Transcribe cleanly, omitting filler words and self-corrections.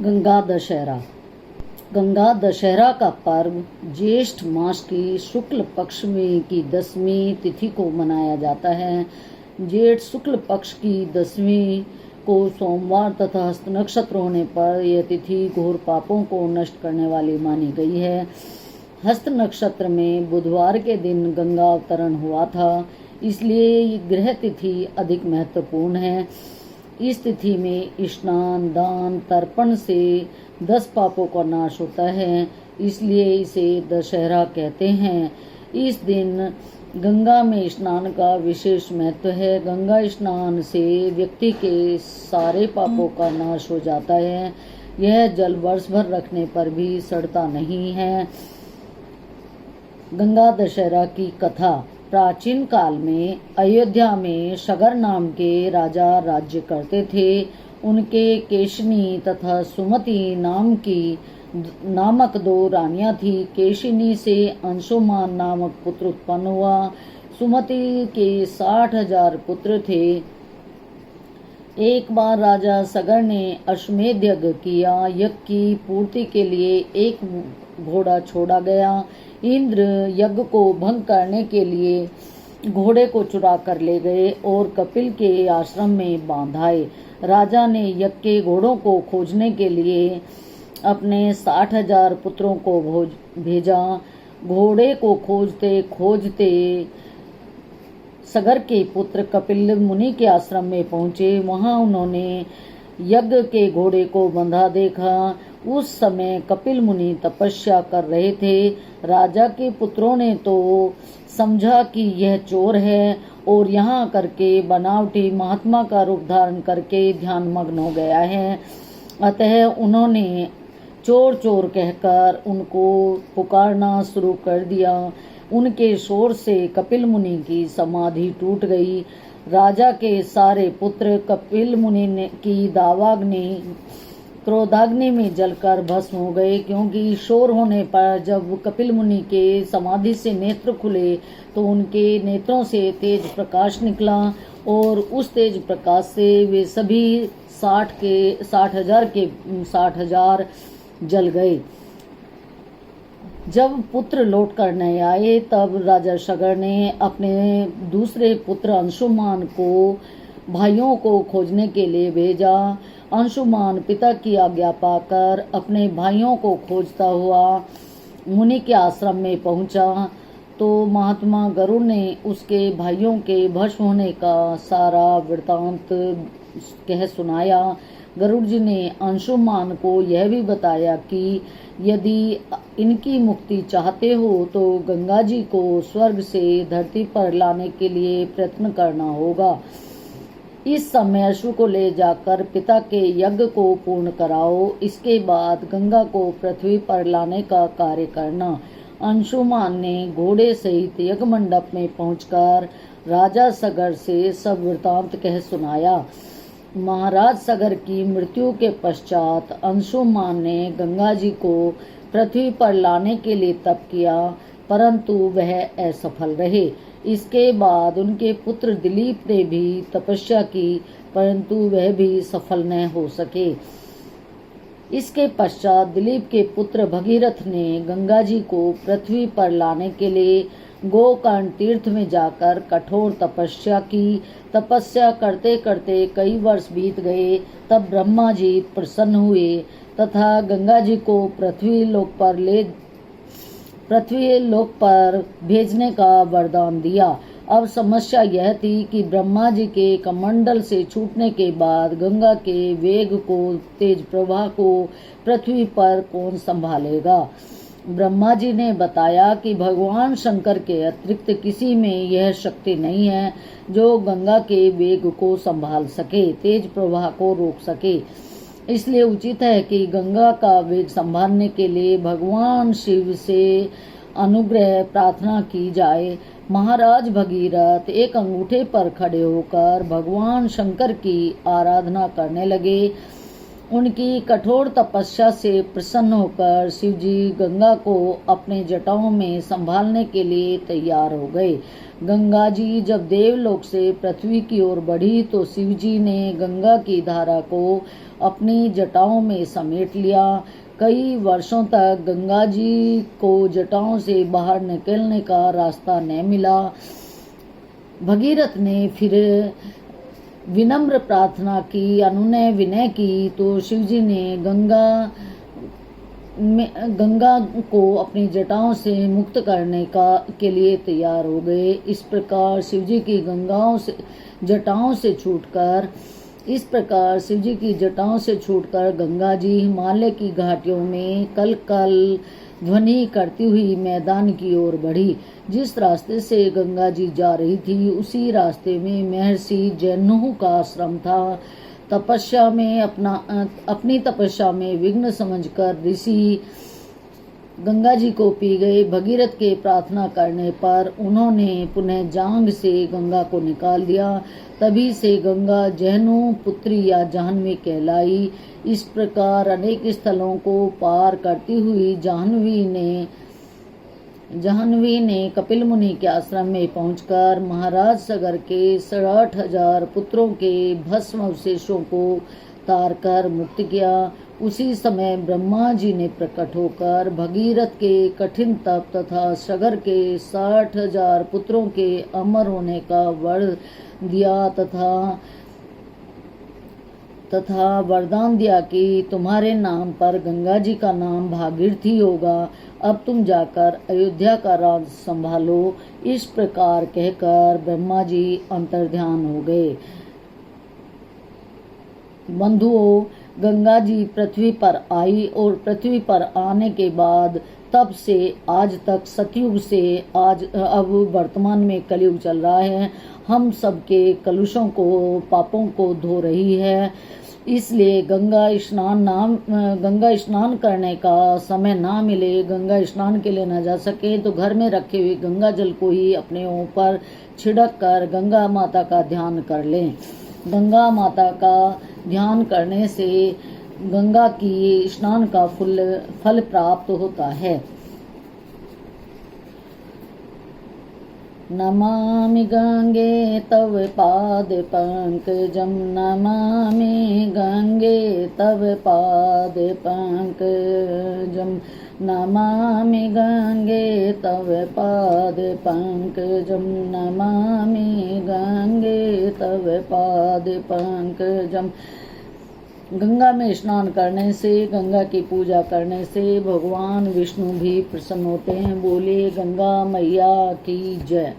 गंगा दशहरा। गंगा दशहरा का पर्व ज्येष्ठ मास की शुक्ल पक्ष में की 10वीं तिथि को मनाया जाता है। ज्येष्ठ शुक्ल पक्ष की 10वीं को सोमवार तथा हस्त नक्षत्र होने पर यह तिथि घोर पापों को नष्ट करने वाली मानी गई है। हस्त नक्षत्र में बुधवार के दिन गंगा अवतरण हुआ था, इसलिए ग्रह तिथि अधिक महत्वपूर्ण है। इस तिथि में स्नान, दान, तर्पण से 10 पापों का नाश होता है, इसलिए इसे दशहरा कहते हैं। इस दिन गंगा में स्नान का विशेष महत्व है। गंगा स्नान से व्यक्ति के सारे पापों का नाश हो जाता है। यह जल वर्ष भर रखने पर भी सड़ता नहीं है। गंगा दशहरा की कथा। प्राचीन काल में अयोध्या में सगर नाम के राजा राज्य करते थे। उनके केशिनी तथा सुमति नामक 2 रानियां थी। केशिनी से अंशुमान नामक पुत्र उत्पन्न हुआ। सुमति के 60,000 पुत्र थे। एक बार राजा सगर ने अश्वमेध यज्ञ किया। यज्ञ की पूर्ति के लिए एक घोड़ा छोड़ा गया। इंद्र यज्ञ को भंग करने के लिए घोड़े को चुरा कर ले गए और कपिल के आश्रम में बांधाए। राजा ने यज्ञ के घोड़ों को खोजने के लिए अपने 60,000 पुत्रों को भेजा। घोड़े को खोजते खोजते सगर के पुत्र कपिल मुनि के आश्रम में पहुंचे। वहां उन्होंने यज्ञ के घोड़े को बंधा देखा। उस समय कपिल मुनि तपस्या कर रहे थे। राजा के पुत्रों ने तो समझा कि यह चोर है और यहाँ करके बनावटी महात्मा का रूप धारण करके ध्यान मग्न हो गया है। अतः उन्होंने चोर चोर कहकर उनको पुकारना शुरू कर दिया। उनके शोर से कपिल मुनि की समाधि टूट गई। राजा के सारे पुत्र कपिल मुनि की दावाग्नि क्रोधाग्नि में जलकर भस्म हो गए, क्योंकि शोर होने पर जब कपिल मुनि के समाधि से नेत्र खुले तो उनके नेत्रों से तेज प्रकाश निकला और उस तेज प्रकाश से वे सभी 60,000 जल गए। जब पुत्र लौट कर नहीं आए तब राजा सगर ने अपने दूसरे पुत्र अंशुमान को भाइयों को खोजने के लिए भेजा। अंशुमान पिता की आज्ञा पाकर अपने भाइयों को खोजता हुआ मुनि के आश्रम में पहुंचा तो महात्मा गरुड़ ने उसके भाइयों के भस्म होने का सारा वृतांत कह सुनाया। गरुड़ जी ने अंशुमान को यह भी बताया कि यदि इनकी मुक्ति चाहते हो तो गंगा जी को स्वर्ग से धरती पर लाने के लिए प्रयत्न करना होगा। इस समय अश्व को ले जाकर पिता के यज्ञ को पूर्ण कराओ। इसके बाद गंगा को पृथ्वी पर लाने का कार्य करना। अंशुमान ने घोड़े सहित यज्ञ मंडप में पहुंचकर राजा सगर से सब वृतांत कह सुनाया। महाराज सगर की मृत्यु के पश्चात अंशुमान ने गंगा जी को पृथ्वी पर लाने के लिए तप किया, परंतु वह असफल रहे। इसके बाद उनके पुत्र दिलीप ने भी तपस्या की, परंतु वह भी सफल न हो सके। इसके पश्चात दिलीप के पुत्र भगीरथ ने गंगा जी को पृथ्वी पर लाने के लिए गोकर्ण तीर्थ में जाकर कठोर तपस्या की। तपस्या करते करते कई वर्ष बीत गए। तब ब्रह्मा जी प्रसन्न हुए तथा गंगा जी को पृथ्वी लोक पर भेजने का वरदान दिया। अब समस्या यह थी कि ब्रह्मा जी के कमंडल से छूटने के बाद गंगा के वेग को, तेज प्रवाह को पृथ्वी पर कौन संभालेगा। ब्रह्मा जी ने बताया कि भगवान शंकर के अतिरिक्त किसी में यह शक्ति नहीं है जो गंगा के वेग को संभाल सके, तेज प्रवाह को रोक सके। इसलिए उचित है कि गंगा का वेग संभालने के लिए भगवान शिव से अनुग्रह प्रार्थना की जाए। महाराज भगीरथ एक अंगूठे पर खड़े होकर भगवान शंकर की आराधना करने लगे। उनकी कठोर तपस्या से प्रसन्न होकर शिवजी गंगा को अपने जटाओं में संभालने के लिए तैयार हो गए। गंगा जी जब देवलोक से पृथ्वी की ओर बढ़ी तो शिवजी ने गंगा की धारा को अपनी जटाओं में समेट लिया। कई वर्षों तक गंगा जी को जटाओं से बाहर निकलने का रास्ता न मिला। भगीरथ ने फिर विनम्र प्रार्थना की, अनुनय विनय की तो शिवजी ने गंगा को अपनी जटाओं से मुक्त करने के लिए तैयार हो गए। इस प्रकार शिवजी की जटाओं से छूटकर गंगा जी हिमालय की घाटियों में कल कल ध्वनि करती हुई मैदान की ओर बढ़ी। जिस रास्ते से गंगा जी जा रही थी उसी रास्ते में महर्षि जैनुह का आश्रम था। अपनी तपस्या में विघ्न समझकर ऋषि गंगा जी को पी गए। भगीरथ के प्रार्थना करने पर उन्होंने पुनः जांग से गंगा को निकाल दिया। तभी से गंगा जैनुह पुत्री या जाह्नवी कहलाई। इस प्रकार अनेक स्थलों को पार करती हुई जाह्नवी ने कपिल मुनि के आश्रम में पहुंचकर महाराज सगर के 68,000 पुत्रों के भस्म अवशेषों को तार कर मुक्त किया। उसी समय ब्रह्मा जी ने प्रकट होकर भगीरथ के कठिन तप तथा सगर के 60,000 पुत्रों के अमर होने का वर दिया तथा वरदान दिया कि तुम्हारे नाम पर गंगा जी का नाम भागीरथी होगा। अब तुम जाकर अयोध्या का राज संभालो। इस प्रकार कहकर ब्रह्मा जी अंतर्ध्यान हो गए। बंधुओं, गंगा जी पृथ्वी पर आई और पृथ्वी पर आने के बाद तब से आज तक सतयुग से अब वर्तमान में कलयुग चल रहा है। हम सबके कलुषों को पापों को धो रही है। इसलिए गंगा स्नान करने का समय ना मिले, गंगा स्नान के लिए न जा सके तो घर में रखे हुए गंगा जल को ही अपने ऊपर छिड़क कर गंगा माता का ध्यान कर लें। गंगा माता का ध्यान करने से गंगा की स्नान का फल प्राप्त होता है। नमामि गंगे तव पाद पंकजं, नमामि गंगे तव पाद पंकजं, नमामि गंगे तव पाद पंकजं, नमामि गंगे तव पाद पंकजं। गंगा में स्नान करने से, गंगा की पूजा करने से भगवान विष्णु भी प्रसन्न होते हैं। बोले गंगा मैया की जय।